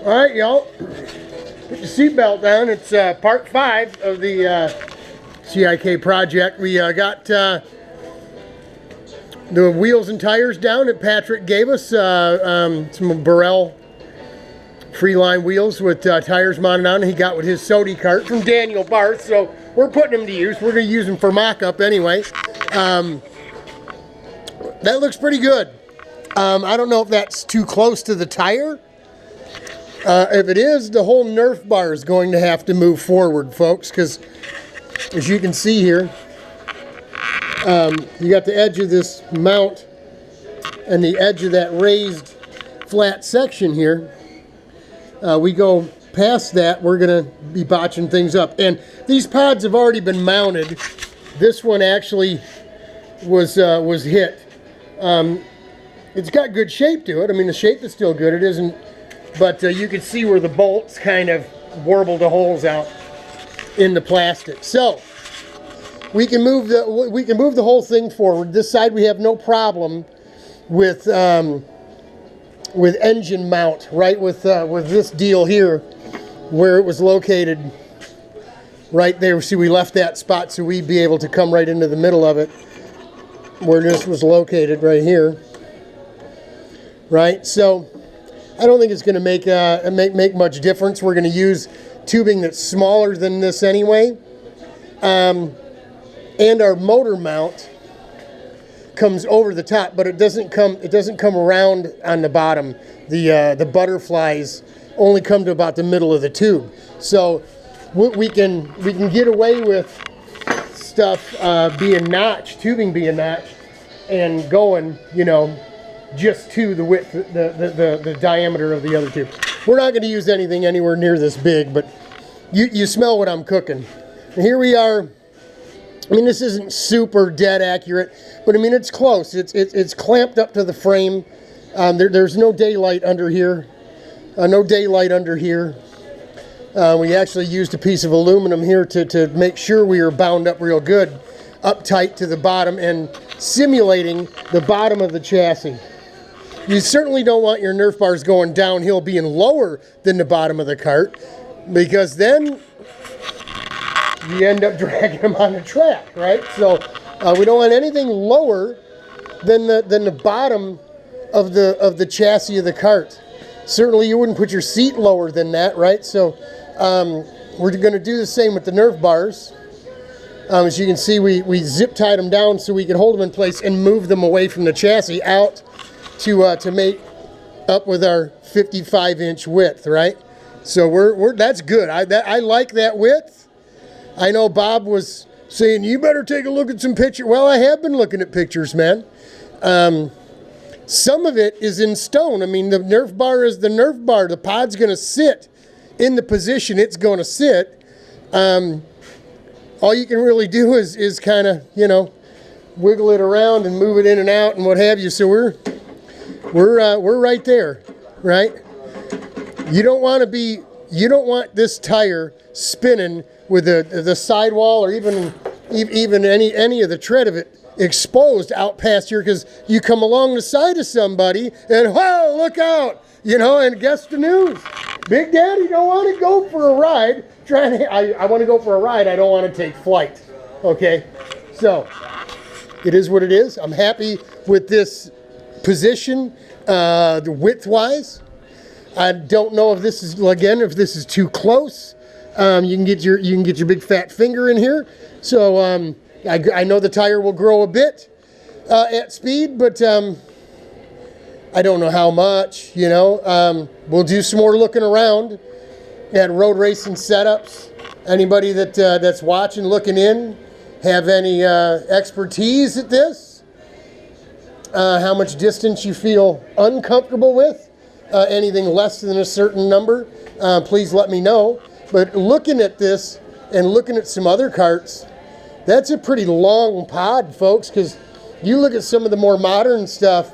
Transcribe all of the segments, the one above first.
All right, y'all. Put your seatbelt down. It's part 5 of the CIK project. We got the wheels and tires down that Patrick gave us. Some Burrell Freeline wheels with tires mounted on. He got with his CIK Kart from Daniel Barth. So we're putting them to use. We're going to use them for mock-up anyway. That looks pretty good. I don't know if that's too close to the tire. If it is, the whole Nerf bar is going to have to move forward, folks, because as you can see here, you got the edge of this mount and the edge of that raised flat section here. We go past that, we're going to be botching things up. And these pods have already been mounted. This one actually was hit. It's got good shape to it. I mean, the shape is still good. It isn't, but you can see where the bolts kind of warbled the holes out in the plastic. So we can move the whole thing forward. This side we have no problem with engine mount, right? With this deal here, where it was located, right there. See, we left that spot so we'd be able to come right into the middle of it, where this was located right here, right? So I don't think it's going to make much difference. We're going to use tubing that's smaller than this anyway, and our motor mount comes over the top, but it doesn't come around on the bottom. The butterflies only come to about the middle of the tube, so we can get away with stuff being notched, tubing being notched, and going, you know, just to the width, the diameter of the other tube. We're not going to use anything anywhere near this big, but you smell what I'm cooking. And here we are. I mean, this isn't super dead accurate, but I mean, it's close. It's clamped up to the frame. There's no daylight under here. No daylight under here. We actually used a piece of aluminum here to make sure we are bound up real good, up tight to the bottom and simulating the bottom of the chassis. You certainly don't want your Nerf bars going downhill being lower than the bottom of the cart, because then you end up dragging them on the track, right? So we don't want anything lower than the bottom of the chassis of the cart. Certainly you wouldn't put your seat lower than that, right? So we're going to do the same with the Nerf bars. As you can see, we zip tied them down so we can hold them in place and move them away from the chassis out to make up with our 55-inch width, right? So that's good. I like that width. I know Bob was saying, you better take a look at some pictures. Well, I have been looking at pictures, man. Some of it is in stone. I mean, the Nerf bar is the Nerf bar. The pod's going to sit in the position it's going to sit. All you can really do is kind of, you know, wiggle it around and move it in and out and what have you. So we're right there, right? You don't want this tire spinning with the sidewall or even any of the tread of it exposed out past here, because you come along the side of somebody and whoa, look out, you know, and guess the news. Big Daddy don't want to go for a ride. I want to go for a ride. I don't want to take flight. Okay, so it is what it is. I'm happy with this position, the width-wise. I don't know if this is, again, if this is too close. You can get your big fat finger in here. So I know the tire will grow a bit at speed, but I don't know how much. You know, we'll do some more looking around at road racing setups. Anybody that's watching, looking in, have any expertise at this? How much distance you feel uncomfortable with? Anything less than a certain number, please let me know. But looking at this and looking at some other carts, that's a pretty long pod, folks, because you look at some of the more modern stuff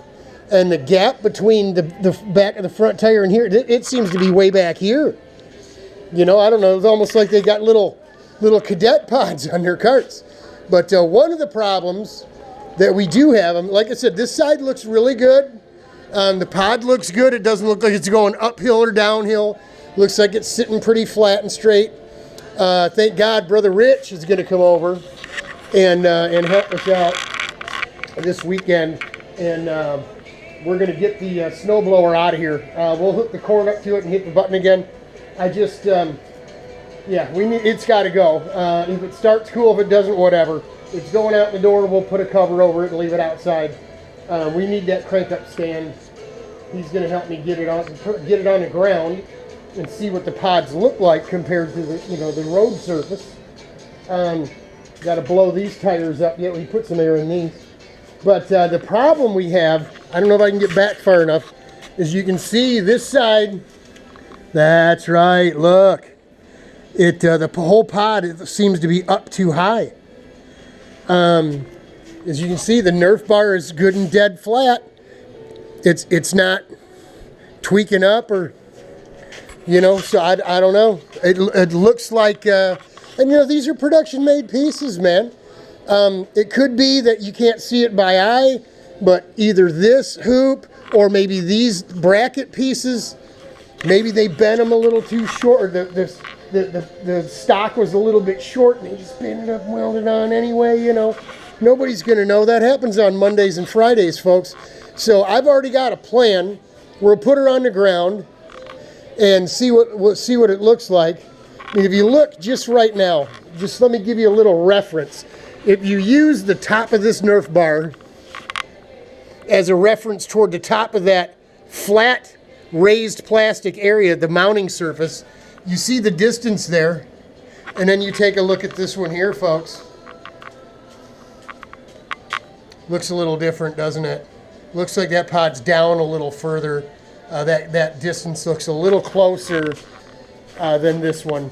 and the gap between the back of the front tire and here, it seems to be way back here. You know, I don't know, it's almost like they got little cadet pods on their carts. But one of the problems that we do have, like I said, this side looks really good. The pod looks good. It doesn't look like it's going uphill or downhill. Looks like it's sitting pretty flat and straight. Thank God Brother Rich is going to come over and help us out this weekend. And we're going to get the snowblower out of here. We'll hook the cord up to it and hit the button again. I just, yeah, it's got to go. If it starts, cool. If it doesn't, whatever. It's going out the door. We'll put a cover over it and leave it outside. We need that crank up stand. He's going to help me get it on the ground and see what the pods look like compared to the the road surface. Got to blow these tires up yet. We put some air in these. But the problem we have, I don't know if I can get back far enough, is you can see this side. That's right. Look, the whole pod seems to be up too high. As you can see, the Nerf bar is good and dead flat. It's not tweaking up or, so I don't know. It looks like, and these are production made pieces, man. It could be that you can't see it by eye, but either this hoop or maybe these bracket pieces, maybe they bent them a little too short, or the stock was a little bit short and they just bent it up and welded on anyway, Nobody's going to know. That happens on Mondays and Fridays, folks. So I've already got a plan. We'll put her on the ground and see what it looks like. I mean, if you look just right now, just let me give you a little reference. If you use the top of this Nerf bar as a reference toward the top of that flat raised plastic area, the mounting surface, you see the distance there. And then you take a look at this one here, folks. Looks a little different, doesn't it? Looks like that pod's down a little further. That distance looks a little closer than this one,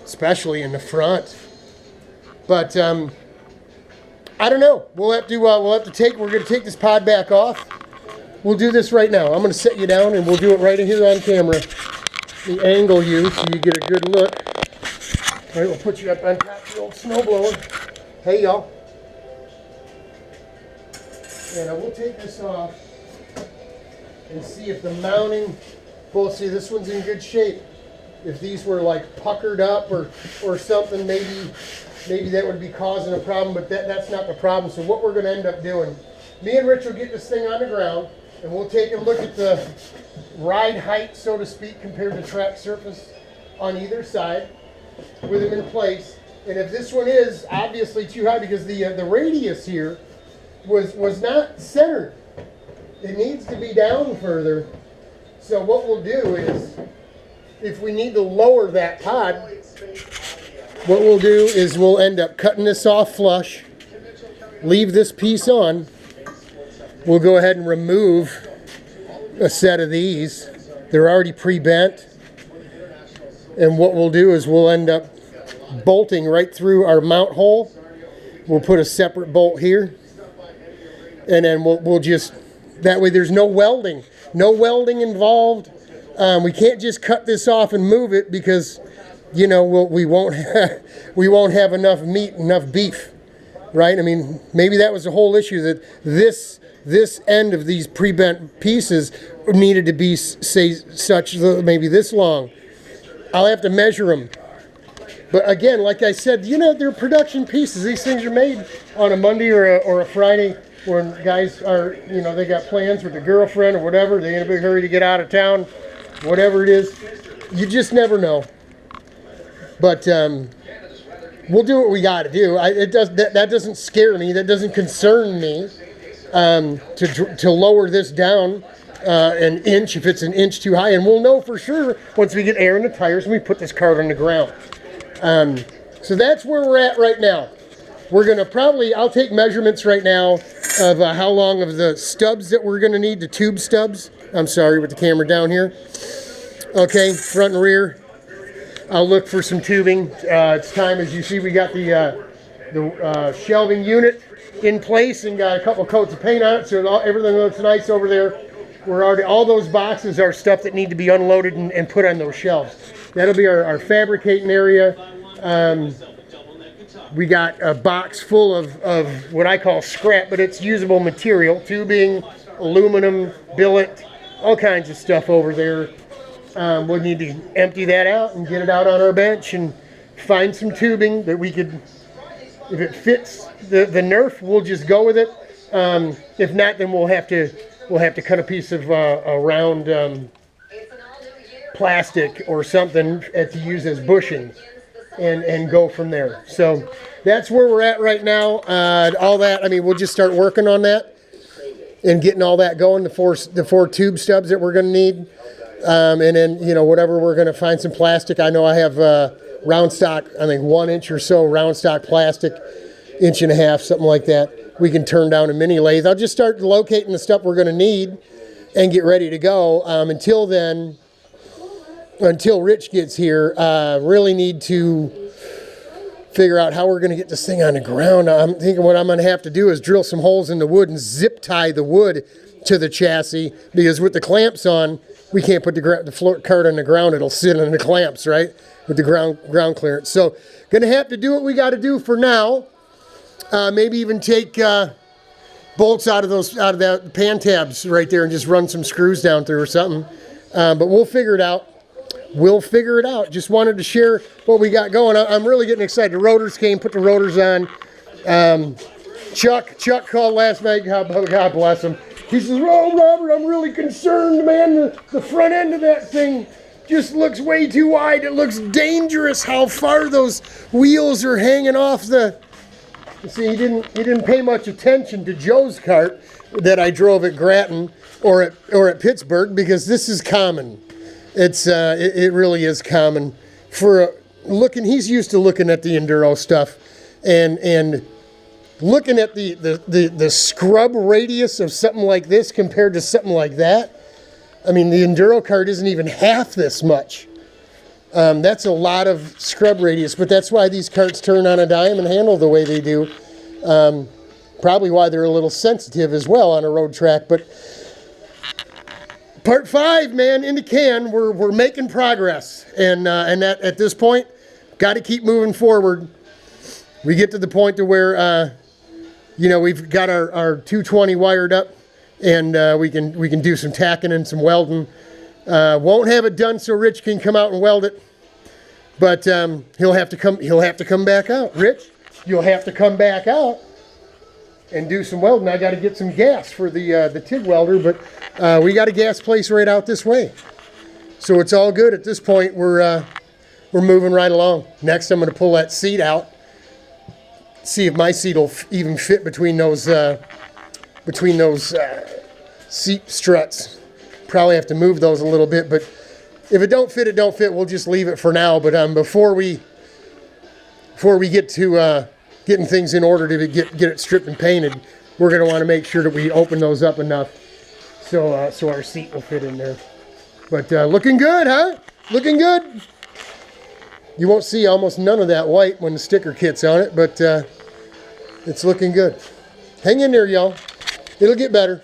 especially in the front. But I don't know. We're going to take this pod back off. We'll do this right now. I'm going to set you down and we'll do it right here on camera. The angle you so you get a good look. All right, we'll put you up on top of the old snowblower. Hey, y'all. And we'll take this off and see if the mounting, well, see, this one's in good shape. If these were like puckered up or something, maybe that would be causing a problem, but that's not the problem. So what we're going to end up doing, me and Rich will get this thing on the ground and we'll take a look at the ride height, so to speak, compared to track surface on either side with them in place. And if this one is obviously too high because the radius here was not centered. It needs to be down further. So what we'll do is, if we need to lower that pod, what we'll do is we'll end up cutting this off flush, leave this piece on. We'll go ahead and remove a set of these. They're already pre-bent. And what we'll do is we'll end up bolting right through our mount hole. We'll put a separate bolt here. And then we'll just, that way there's no welding involved. We can't just cut this off and move it because, we won't have enough meat, enough beef, right? I mean, maybe that was the whole issue, that this end of these pre-bent pieces needed to be, say, maybe this long. I'll have to measure them. But again, like I said, they're production pieces. These things are made on a Monday or a Friday when guys are, they got plans with their girlfriend or whatever. They're in a big hurry to get out of town, whatever it is. You just never know. But we'll do what we got to do. That doesn't scare me. That doesn't concern me to lower this down an inch if it's an inch too high. And we'll know for sure once we get air in the tires and we put this cart on the ground. So that's where we're at right now. We're going to I'll take measurements right now of how long of the stubs that we're going to need, the tube stubs. I'm sorry, with the camera down here. Okay, front and rear. I'll look for some tubing. It's time, as you see, we got the shelving unit in place and got a couple coats of paint on it, so everything looks nice over there. All those boxes are stuff that need to be unloaded and put on those shelves. That'll be our fabricating area. We got a box full of what I call scrap, but it's usable material, tubing, aluminum, billet, all kinds of stuff over there. We'll need to empty that out and get it out on our bench and find some tubing that we could, if it fits the Nerf, we'll just go with it. If not, then we'll have to cut a piece of a round plastic or something to use as bushing and go from there. So that's where we're at right now. All that, I mean, we'll just start working on that and getting all that going, the four tube stubs that we're going to need. And then, you know, whatever, we're going to find some plastic. I know I have round stock, I think 1 inch or so round stock plastic, 1.5 inches, something like that. We can turn down a mini lathe. I'll just start locating the stuff we're going to need and get ready to go. Until then, until Rich gets here, really need to figure out how we're going to get this thing on the ground. I'm thinking what I'm going to have to do is drill some holes in the wood and zip tie the wood to the chassis, because with the clamps on, we can't put the floor cart on the ground. It'll sit on the clamps, right, with the ground clearance. So going to have to do what we got to do for now. Maybe even take bolts out of that pan tabs right there and just run some screws down through or something. But we'll figure it out. We'll figure it out. Just wanted to share what we got going. I'm really getting excited. The rotors came, put the rotors on. Chuck called last night. God bless him. He says, "Oh, Robert, I'm really concerned, man. The front end of that thing just looks way too wide. It looks dangerous how far those wheels are hanging off the..." You see, he didn't pay much attention to Joe's cart that I drove at Grattan or at Pittsburgh, because this is common. It really is common for looking. He's used to looking at the enduro stuff and looking at the scrub radius of something like this compared to something like that. I mean, the enduro cart isn't even half this much. That's a lot of scrub radius, but that's why these carts turn on a dime and handle the way they do. Probably why they're a little sensitive as well on a road track. But part 5, man, in the can. We're making progress, and that at this point, got to keep moving forward. We get to the point to where you know, we've got our 220 wired up, and we can do some tacking and some welding. Won't have it done so Rich can come out and weld it, but he'll have to come back out. Rich, you'll have to come back out and do some welding. I got to get some gas for the TIG welder, but we got a gas place right out this way, so it's all good at this point. We're moving right along. Next, I'm going to pull that seat out, see if my seat will even fit between those seat struts. Probably have to move those a little bit, but if it don't fit, it don't fit. We'll just leave it for now. But before we get to getting things in order to get it stripped and painted, we're going to want to make sure that we open those up enough so our seat will fit in there. But looking good, huh? Looking good. You won't see almost none of that white when the sticker kit's on it, but it's looking good. Hang in there, y'all. It'll get better.